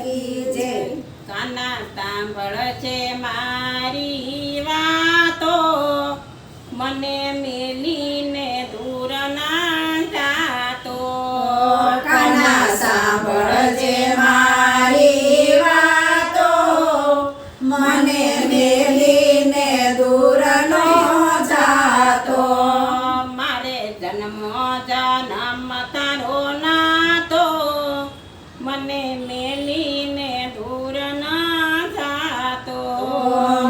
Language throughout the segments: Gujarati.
કી જય. કાના સાંભળજે મારી વાતો, મને મેલીને દૂર ના જાતો. કાના સાંભળજે મારી વાતો, મને મેલીને દૂર નો જાતો. મારે જન્મ જન્મ તારો નાતો, મને મેલીને દૂર ના જાતો.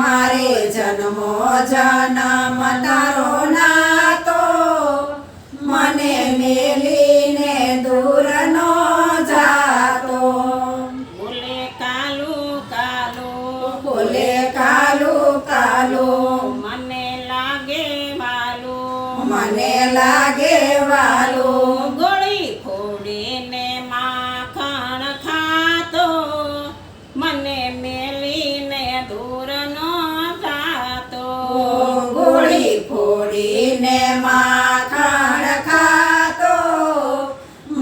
મારે જન્મો જન્મ તારો નાતો, મને મેલીને દૂર નો જાતો. બોલે કાલુ કાલુ, બોલે કાલુ કાલુ, મને લાગે વાલું, મને લાગે વાલું. ગોળી ફોડીને માખણ ખાતો, મને મેલીને દૂર નો જાતો. ગોળી ફોડીને માખણ ખાતો,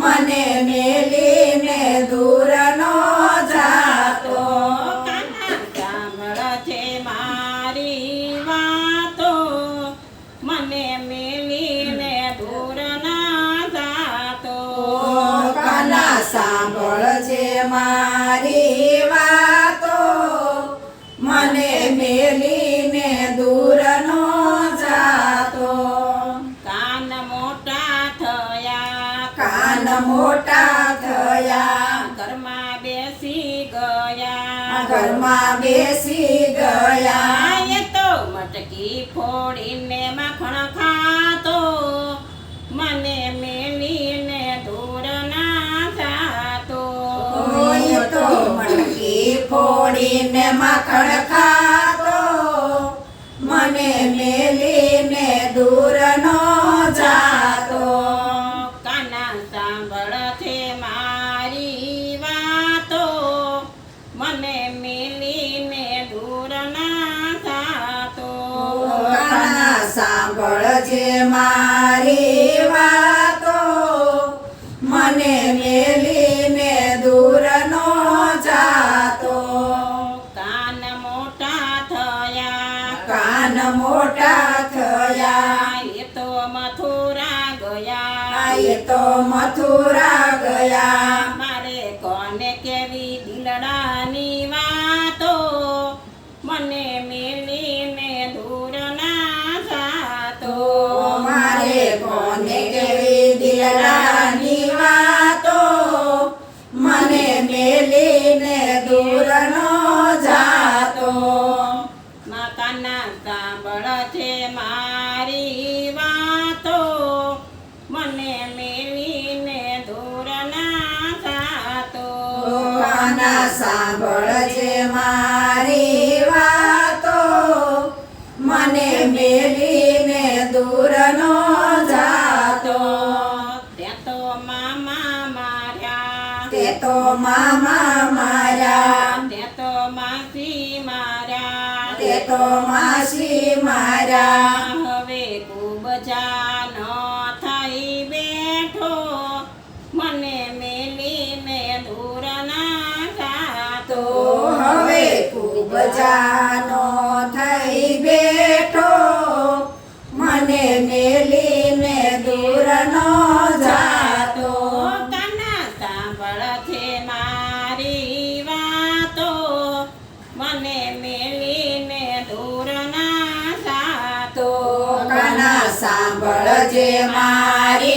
મને મેલીને દૂર નો જાતો. કાના સાંભળજે મારી વાતો, મને મેલીને દૂર ના જાતો. કાના સાંભળજે મારી વાતો, મને મેલીને દૂર નો જાતો. કાન મોટા થયા, કાન મોટા થયા, ઘરમાં બેસી ગયા, ઘરમાં બેસી ગયા. એ તો મટકી ફોડીને માખણ ખાતો, મને મેલીને દૂર ના જાતો. ઓય તો મટકી ફોડીને માખણ ખાતો, મને મેલીને દૂર નો જાતો. કાના સાંભળજે મારી વાતો, મને મેલીને દૂર ના જાતો. કાના સાંભળજે મારી વાતો, મને મેલીને દૂર નો જાતો. કાન મોટા થયા, કાન મોટા થયા, એ તો મથુરા ગયા, એ તો મથુરા ગયા. મારે કોને કેવી દિલડાની વાતો, મને મેલીને દૂર ના જાતો. મારે કોને કેવી દિલડાની વાતો, મને મેલીને દૂર નો જાતો. કાના સાંભળજે મારી વાતો, મને મેલીને દૂર ના જાતો. કાના સાંભળજે મારી વાતો, મને મેલીને દૂર નો જાતો. ત્યાં તો મામા માર્યા, તે તો મામા માર્યા, ત્યાં તો માસી માર્યા, તે તો માસી માર્યા. હવે ખૂબ જાન થઈ બેઠો, મને મેલીને દૂર ના જાતો. હવે ખૂબ જાનો થઈ બેઠો, મને મેલીને દૂર નો જાતો. કાના સાંભળજે મારી વાતો, મને મેલીને દૂર ના જાતો. કાના સાંભળજે મારી